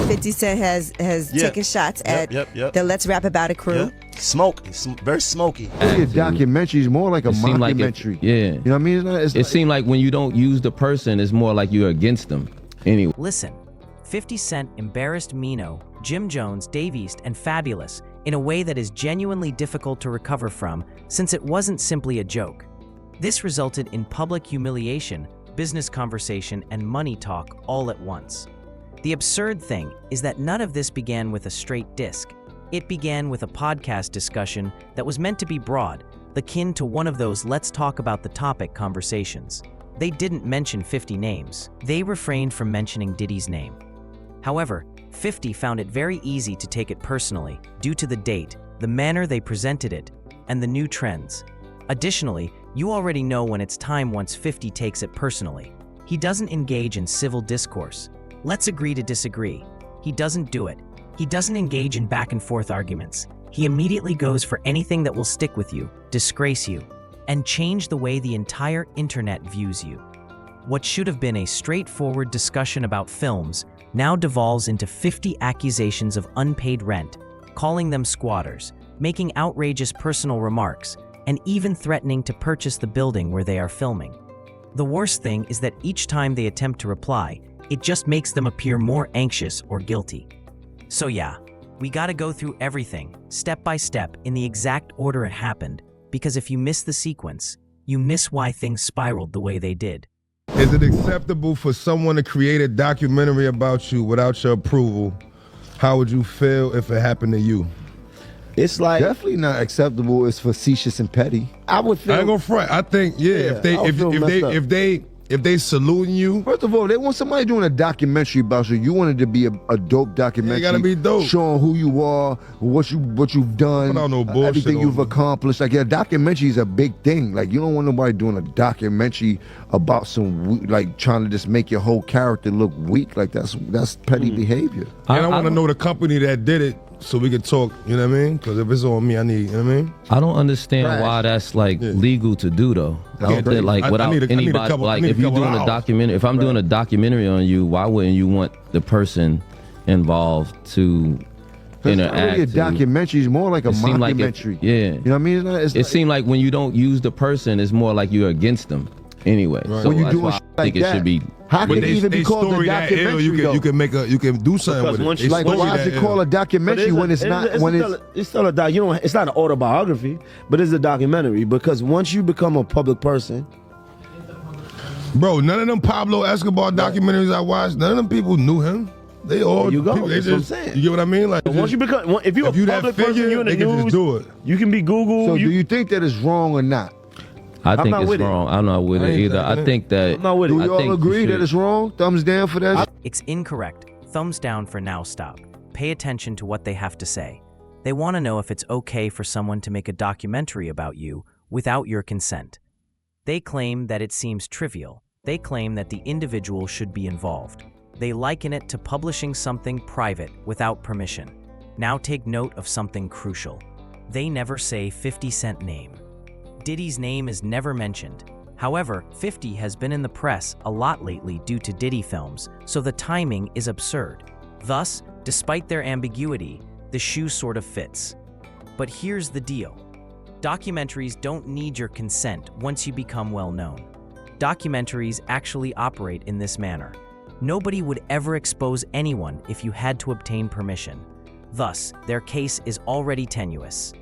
50 Cent has taken shots at the Let's Rap About It crew. Very smoky. A documentary is more like a mockumentary. You know what I mean? It seemed like when you don't use the person, it's more like you're against them. Anyway. Listen, 50 Cent embarrassed Maino, Jim Jones, Dave East, and Fabulous in a way that is genuinely difficult to recover from, since it wasn't simply a joke. This resulted in public humiliation, business conversation, and money talk all at once. The absurd thing is that none of this began with a straight disc. It began with a podcast discussion that was meant to be broad, akin to one of those let's talk about the topic conversations. They didn't mention 50 names. They refrained from mentioning Diddy's name. However, 50 found it very easy to take it personally due to the date, the manner they presented it, and the new trends. Additionally, you already know when it's time once 50 takes it personally. He doesn't engage in civil discourse. Let's agree to disagree. He doesn't do it. He doesn't engage in back and forth arguments. He immediately goes for anything that will stick with you, disgrace you, and change the way the entire internet views you. What should have been a straightforward discussion about films now devolves into 50 accusations of unpaid rent, calling them squatters, making outrageous personal remarks, and even threatening to purchase the building where they are filming. The worst thing is that each time they attempt to reply, it just makes them appear more anxious or guilty. So yeah, we gotta go through everything, step by step, in the exact order it happened, because if you miss the sequence, you miss why things spiraled the way they did. Is it acceptable for someone to create a documentary about you without your approval? How would you feel if it happened to you? It's like definitely not acceptable. It's facetious and petty. I would feel. I ain't gonna front. I think if they saluting you. First of all, they want somebody doing a documentary about you. You want it to be a dope documentary. It gotta be dope. Showing who you are, what you've done, no bullshit everything you've accomplished. Like, a documentary is a big thing. Like, you don't want nobody doing a documentary about like trying to just make your whole character look weak. Like, that's petty behavior. And I want to know the company that did it, so we can talk, you know what I mean? Because if it's on me, I need, you know what I mean? I don't understand why that's like legal to do though. Like without anybody, like if you're doing a documentary, if I'm doing a documentary on you, why wouldn't you want the person involved to interact? It's not really a documentary, it's more like a mockumentary. You know what I mean? It seemed like when you don't use the person, it's more like you're against them. Anyway, so when you that's do why I think it should be. How can it even be called a documentary? You can do something with it. Like, why is it called a documentary when it's not? It's still a doc. You know, it's not an autobiography, but it's a documentary because once you become a public person, bro, none of them Pablo Escobar documentaries I watched, none of them people knew him. They all. You go. People, That's what I'm saying. You get what I mean? Like, once you become, if you're a public person, you're in the news. Just do it. You can be Google. So do you think that it's wrong or not? I think it's wrong. I'm not with it either. I think that. I'm not with it. Do you all agree that it's wrong? Thumbs down for that? It's incorrect. Thumbs down for now. Stop. Pay attention to what they have to say. They want to know if it's okay for someone to make a documentary about you without your consent. They claim that it seems trivial. They claim that the individual should be involved. They liken it to publishing something private without permission. Now take note of something crucial. They never say 50 Cent name. Diddy's name is never mentioned. However, 50 has been in the press a lot lately due to Diddy films, so the timing is absurd. Thus, despite their ambiguity, the shoe sort of fits. But here's the deal. Documentaries don't need your consent once you become well known. Documentaries actually operate in this manner. Nobody would ever expose anyone if you had to obtain permission. Thus, their case is already tenuous.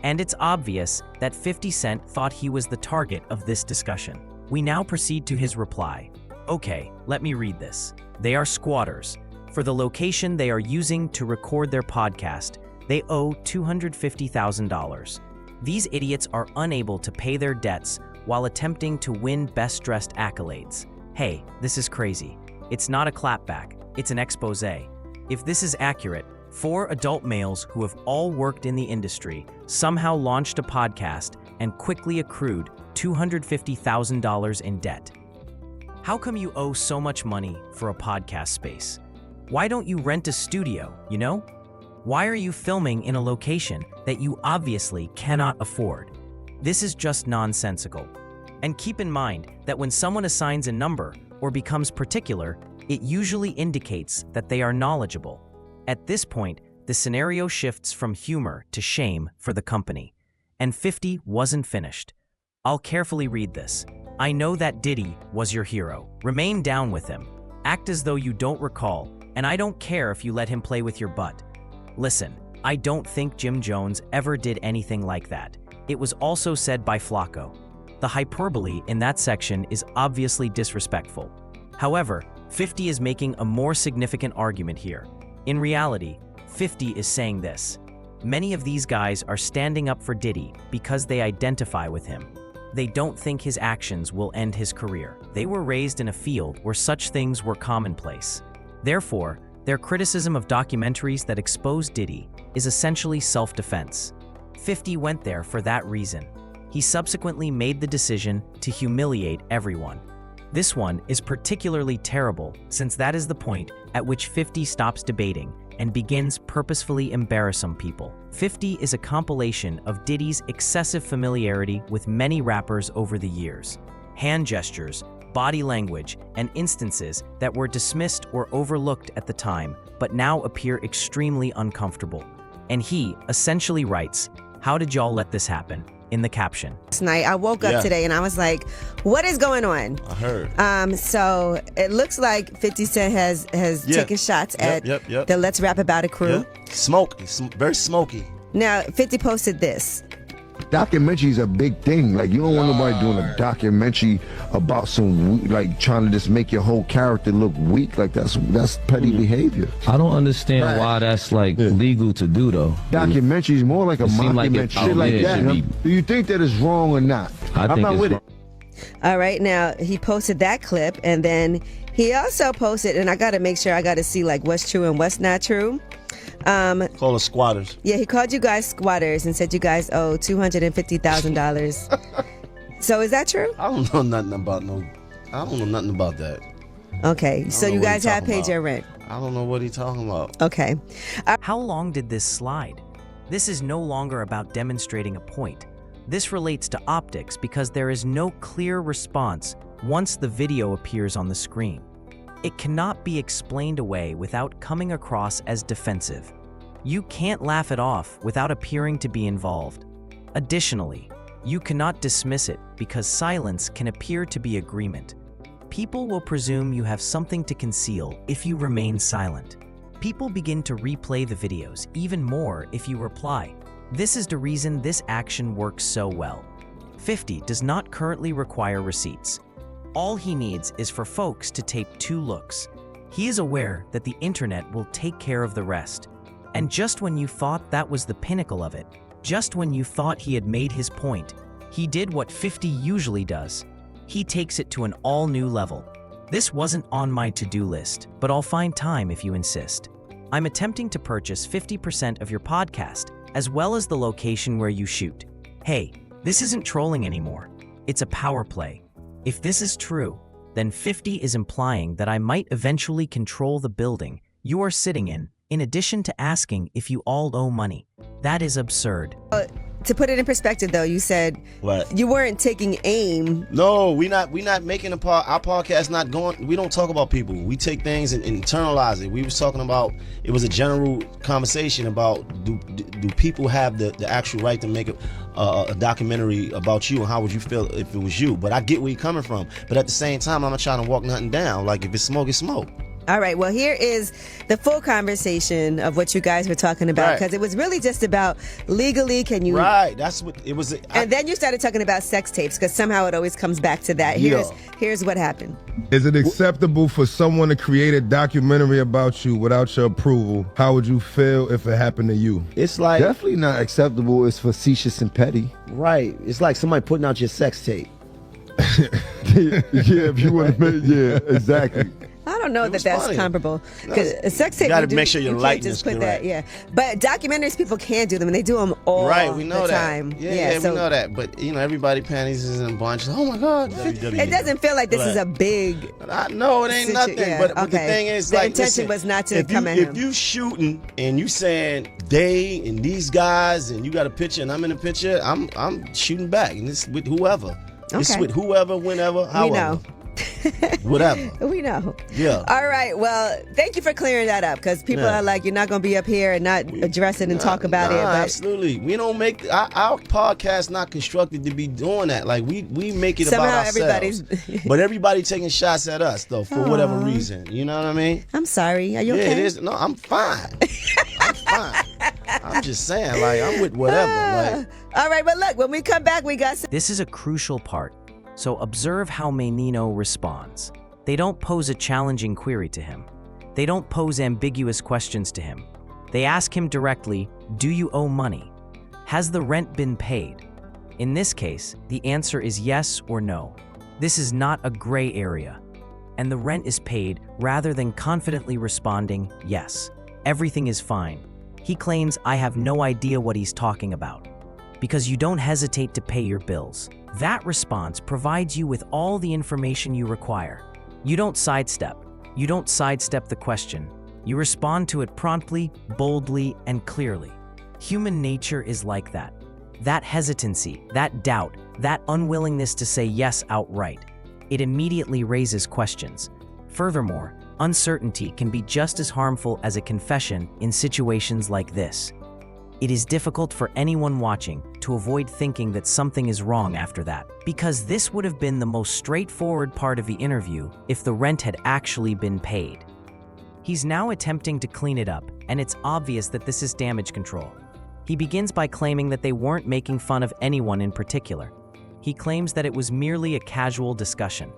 And it's obvious that 50 Cent thought he was the target of this discussion. We now proceed to his reply. Okay, let me read this. They are squatters. For the location they are using to record their podcast, they owe $250,000. These idiots are unable to pay their debts while attempting to win best dressed accolades. Hey, this is crazy. It's not a clapback, it's an expose. If this is accurate, 4 adult males who have all worked in the industry somehow launched a podcast and quickly accrued $250,000 in debt. How come you owe so much money for a podcast space? Why don't you rent a studio, you know? Why are you filming in a location that you obviously cannot afford? This is just nonsensical. And keep in mind that when someone assigns a number or becomes particular, it usually indicates that they are knowledgeable. At this point, the scenario shifts from humor to shame for the company. And 50 wasn't finished. I'll carefully read this. I know that Diddy was your hero. Remain down with him. Act as though you don't recall, and I don't care if you let him play with your butt. Listen, I don't think Jim Jones ever did anything like that. It was also said by Flacco. The hyperbole in that section is obviously disrespectful. However, 50 is making a more significant argument here. In reality, 50 is saying this. Many of these guys are standing up for Diddy because they identify with him. They don't think his actions will end his career. They were raised in a field where such things were commonplace. Therefore, their criticism of documentaries that expose Diddy is essentially self-defense. 50 went there for that reason. He subsequently made the decision to humiliate everyone. This one is particularly terrible since that is the point at which 50 stops debating and begins purposefully embarrassing people. 50 is a compilation of Diddy's excessive familiarity with many rappers over the years. Hand gestures, body language, and instances that were dismissed or overlooked at the time but now appear extremely uncomfortable. And he essentially writes, "How did y'all let this happen?" in the caption. Last night, I woke up today and I was like, what is going on? I heard. So it looks like 50 Cent has taken shots at the Let's Rap About It crew. Smoke. Very smoky. Now, 50 posted this. Documentaries are a big thing. Like, you don't want nobody doing a documentary about some, like, trying to just make your whole character look weak. Like, that's petty behavior. I don't understand why that's like legal to do though. Documentaries more like a like mockumentary, shit like that. Do you think that is wrong or not? I'm not with it. All right, now he posted that clip, and then he also posted, and I got to make sure I got to see like what's true and what's not true. Call us squatters. Yeah, he called you guys squatters and said you guys owe $250,000. So is that true? I don't know nothing about that. Okay, so you guys have paid your rent. I don't know what he's talking about. Okay. How long did this slide? This is no longer about demonstrating a point. This relates to optics because there is no clear response once the video appears on the screen. It cannot be explained away without coming across as defensive. You can't laugh it off without appearing to be involved. Additionally, you cannot dismiss it because silence can appear to be agreement. People will presume you have something to conceal if you remain silent. People begin to replay the videos even more if you reply. This is the reason this action works so well. 50 does not currently require receipts. All he needs is for folks to tape 2 looks. He is aware that the internet will take care of the rest. And just when you thought that was the pinnacle of it, just when you thought he had made his point, he did what 50 usually does. He takes it to an all-new level. This wasn't on my to-do list, but I'll find time if you insist. I'm attempting to purchase 50% of your podcast, as well as the location where you shoot. Hey, this isn't trolling anymore. It's a power play. If this is true, then 50 is implying that I might eventually control the building you are sitting in addition to asking if you all owe money. That is absurd. To put it in perspective, though, you said you weren't taking aim. No, we not making our podcast not going. We don't talk about people. We take things and internalize it. We was talking about, it was a general conversation about do people have the actual right to make a documentary about you, and how would you feel if it was you? But I get where you're coming from. But at the same time, I'm not trying to walk nothing down. Like, if it's smoke, it's smoke. All right, well, here is the full conversation of what you guys were talking about, because it was really just about legally, can you... Right, that's what it was. And then you started talking about sex tapes, because somehow it always comes back to that. Here's what happened. Is it acceptable for someone to create a documentary about you without your approval? How would you feel if it happened to you? It's like... Definitely not acceptable. It's facetious and petty. Right, it's like somebody putting out your sex tape. Yeah, if you want to make... Yeah, exactly. I don't know that that's comparable, because a sex tape, you got to make sure your likeness just put that. Yeah, but documentaries, people can do them, and they do them all we know the that. time. So, we know that. But everybody panties is in a bunch. Oh my God, it doesn't feel like this is a big. No, it ain't nothing. Yeah, but the thing is, the intention was not to come at him. If you shooting and you saying they and these guys, and you got a picture and I'm in a picture, I'm shooting back, and it's with whoever. It's with whoever, whenever, however. We know. Whatever. We know. Yeah. All right. Well, thank you for clearing that up, because people are like, you're not going to be up here and not address it and talk about it. But Absolutely. We don't make our podcast not constructed to be doing that. Like we make it somehow about ourselves. But everybody taking shots at us though for whatever reason. You know what I mean? I'm sorry. Are you okay? Yeah, it is. No, I'm fine. I'm fine. I'm just saying, like, I'm with whatever. Like. All right, but look, when we come back, we got This is a crucial part, so observe how Maino responds. They don't pose a challenging query to him. They don't pose ambiguous questions to him. They ask him directly, do you owe money? Has the rent been paid? In this case, the answer is yes or no. This is not a gray area. And the rent is paid rather than confidently responding, yes, everything is fine. He claims, I have no idea what he's talking about. Because you don't hesitate to pay your bills. That response provides you with all the information you require. You don't sidestep. You don't sidestep the question. You respond to it promptly, boldly, and clearly. Human nature is like that. That hesitancy, that doubt, that unwillingness to say yes outright. It immediately raises questions. Furthermore, uncertainty can be just as harmful as a confession in situations like this. It is difficult for anyone watching to avoid thinking that something is wrong after that, because this would have been the most straightforward part of the interview if the rent had actually been paid. He's now attempting to clean it up, and it's obvious that this is damage control. He begins by claiming that they weren't making fun of anyone in particular. He claims that it was merely a casual discussion.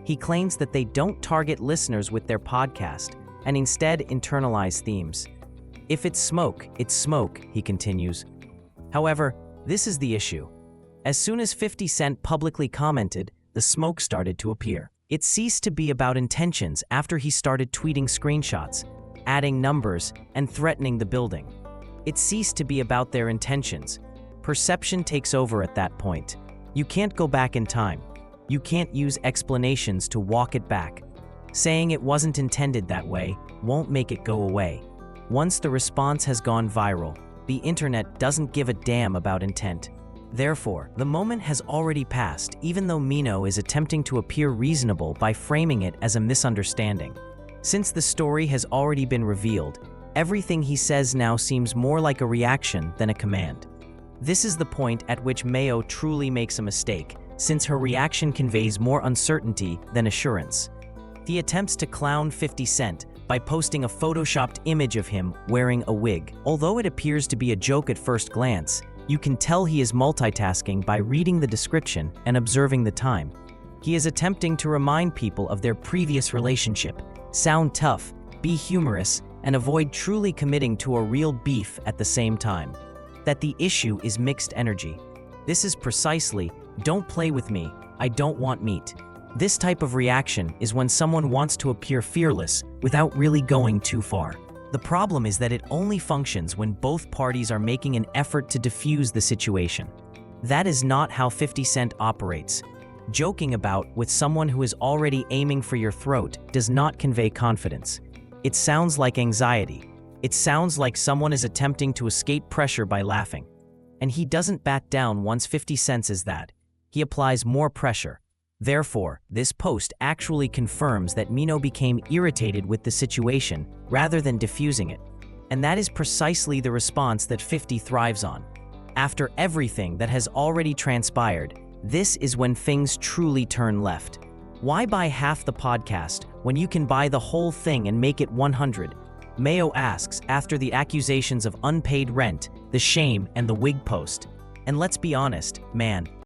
He claims that they don't target listeners with their podcast, and instead internalize themes. If it's smoke, he continues. However, this is the issue. As soon as 50 Cent publicly commented, the smoke started to appear. It ceased to be about intentions after he started tweeting screenshots, adding numbers, and threatening the building. It ceased to be about their intentions. Perception takes over at that point. You can't go back in time. You can't use explanations to walk it back. Saying it wasn't intended that way won't make it go away. Once the response has gone viral, the internet doesn't give a damn about intent. Therefore, the moment has already passed, even though Maino is attempting to appear reasonable by framing it as a misunderstanding. Since the story has already been revealed, everything he says now seems more like a reaction than a command. This is the point at which Mayo truly makes a mistake, since her reaction conveys more uncertainty than assurance. He attempts to clown 50 Cent by posting a photoshopped image of him wearing a wig. Although it appears to be a joke at first glance, you can tell he is multitasking by reading the description and observing the time. He is attempting to remind people of their previous relationship, sound tough, be humorous, and avoid truly committing to a real beef at the same time. That the issue is mixed energy. This is precisely, don't play with me, I don't want meat. This type of reaction is when someone wants to appear fearless without really going too far. The problem is that it only functions when both parties are making an effort to diffuse the situation. That is not how 50 Cent operates. Joking about with someone who is already aiming for your throat does not convey confidence. It sounds like anxiety. It sounds like someone is attempting to escape pressure by laughing. And he doesn't back down once 50 senses that. He applies more pressure. Therefore, this post actually confirms that Maino became irritated with the situation rather than diffusing it. And that is precisely the response that 50 thrives on. After everything that has already transpired, this is when things truly turn left. Why buy half the podcast when you can buy the whole thing and make it 100? Mayo asks after the accusations of unpaid rent, the shame, and the wig post. And let's be honest, man,